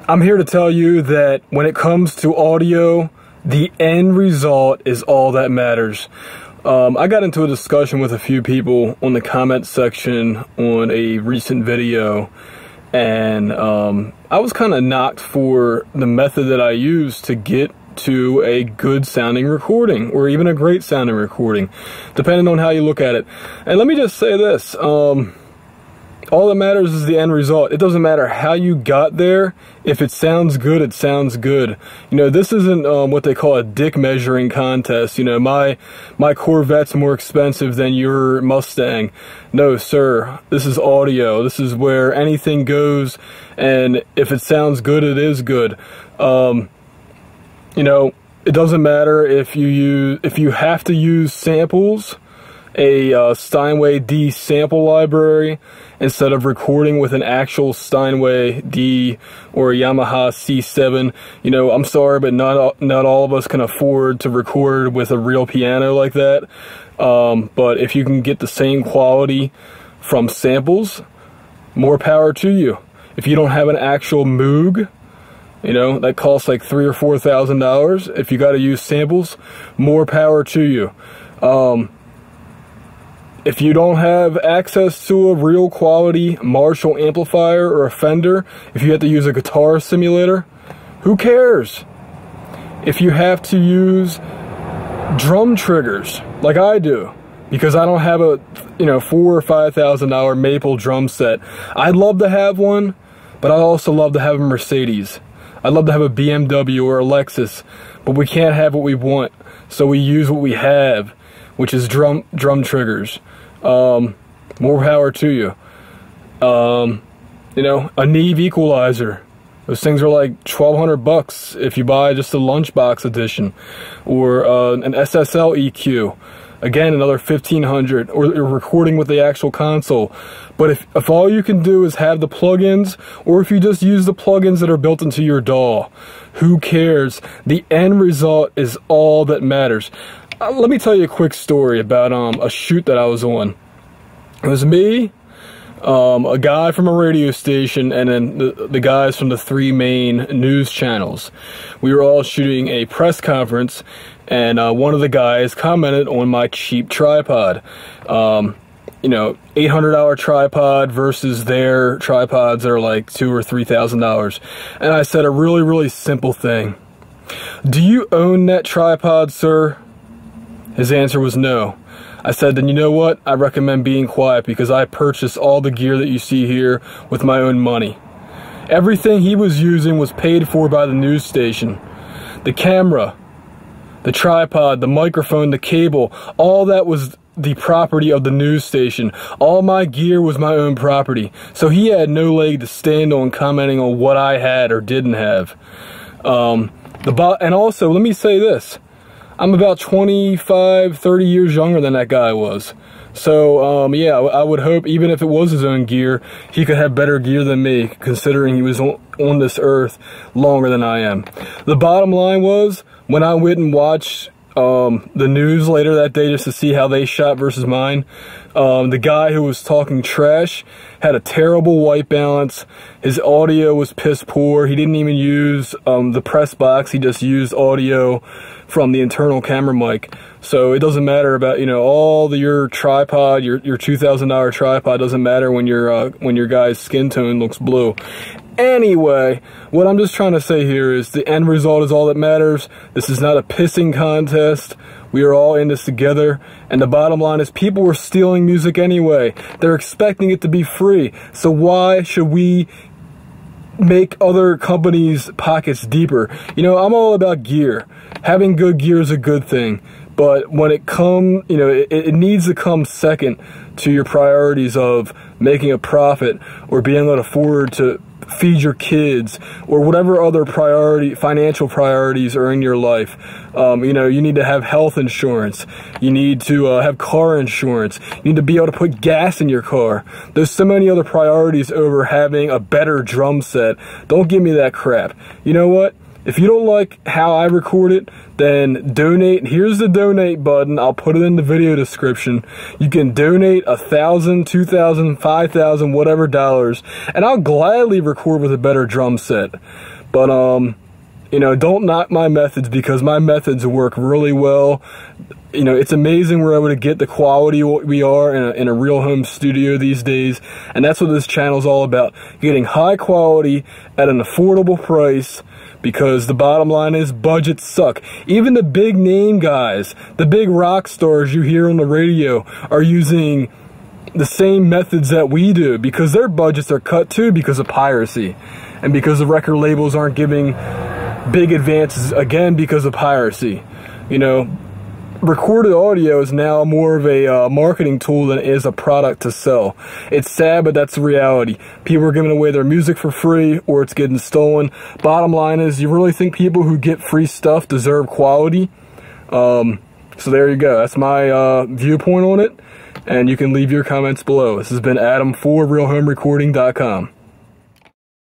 I'm here to tell you that when it comes to audio, the end result is all that matters. I got into a discussion with a few people on the comment section on a recent video, and I was kind of knocked for the method that I use to get to a good sounding recording, or even a great sounding recording, depending on how you look at it. And let me just say this, all that matters is the end result. It doesn't matter how you got there. If it sounds good, it sounds good. You know, this isn't what they call a dick measuring contest. You know, my Corvette's more expensive than your Mustang. No, sir. This is audio. This is where anything goes, and if it sounds good, it is good. You know, it doesn't matter if you have to use samples, a Steinway D sample library, instead of recording with an actual Steinway D or a Yamaha C7. You know, I'm sorry, but not all of us can afford to record with a real piano like that. But if you can get the same quality from samples, more power to you. If you don't have an actual Moog, you know, that costs like $3,000 or $4,000. If you got to use samples, more power to you. If you don't have access to a real quality Marshall amplifier or a Fender, if you have to use a guitar simulator, who cares? If you have to use drum triggers like I do, because I don't have a, you know, $4,000 or $5,000 maple drum set. I'd love to have one, but I'd also love to have a Mercedes. I'd love to have a BMW or a Lexus, but we can't have what we want, so we use what we have, which is drum triggers. More power to you. You know, a Neve equalizer. Those things are like $1,200 if you buy just a lunchbox edition, or an SSL EQ. Again, another $1,500, or recording with the actual console. But if all you can do is have the plugins, or if you just use the plugins that are built into your DAW, who cares? The end result is all that matters. Let me tell you a quick story about a shoot that I was on. It was me, a guy from a radio station, and then the guys from the 3 main news channels. We were all shooting a press conference, and one of the guys commented on my cheap tripod. You know, $800 tripod versus their tripods that are like $2,000 or $3,000. And I said a really, really simple thing. Do you own that tripod, sir? His answer was no. I said, then you know what? I recommend being quiet, because I purchased all the gear that you see here with my own money. Everything he was using was paid for by the news station. The camera, the tripod, the microphone, the cable, all that was the property of the news station. All my gear was my own property. So he had no leg to stand on commenting on what I had or didn't have. And also, let me say this. I'm about 25, 30 years younger than that guy was. So, yeah, I would hope, even if it was his own gear, he could have better gear than me, considering he was on this earth longer than I am. The bottom line was, when I went and watched the news later that day just to see how they shot versus mine, the guy who was talking trash had a terrible white balance. His audio was piss poor. He didn't even use the press box. He just used audio from the internal camera mic. So it doesn't matter about, you know, your tripod, your $2,000 tripod doesn't matter when your guy's skin tone looks blue. Anyway, what I'm just trying to say here is the end result is all that matters. This is not a pissing contest. We are all in this together. And the bottom line is, people were stealing music anyway. They're expecting it to be free. So why should we make other companies' pockets deeper? You know, I'm all about gear. Having good gear is a good thing. But when it comes, you know, it needs to come second to your priorities of making a profit, or being able to afford to feed your kids, or whatever other financial priorities are in your life. You know, you need to have health insurance. You need to have car insurance. You need to be able to put gas in your car. There's so many other priorities over having a better drum set. Don't give me that crap. You know what? If you don't like how I record it, then donate. Here's the donate button. I'll put it in the video description. You can donate $1,000, $2,000, $5,000, whatever dollars, and I'll gladly record with a better drum set. But you know, don't knock my methods, because my methods work really well. You know, it's amazing we're able to get the quality we are in a real home studio these days, and that's what this channel is all about, getting high quality at an affordable price, because the bottom line is budgets suck. Even the big name guys, the big rock stars you hear on the radio are using the same methods that we do, because their budgets are cut too because of piracy, and because the record labels aren't giving big advances, again, because of piracy. You know, recorded audio is now more of a marketing tool than it is a product to sell. It's sad, but that's the reality. People are giving away their music for free, or it's getting stolen. Bottom line is, you really think people who get free stuff deserve quality? So there you go. That's my viewpoint on it, and you can leave your comments below. This has been Adam for RealHomeRecording.com.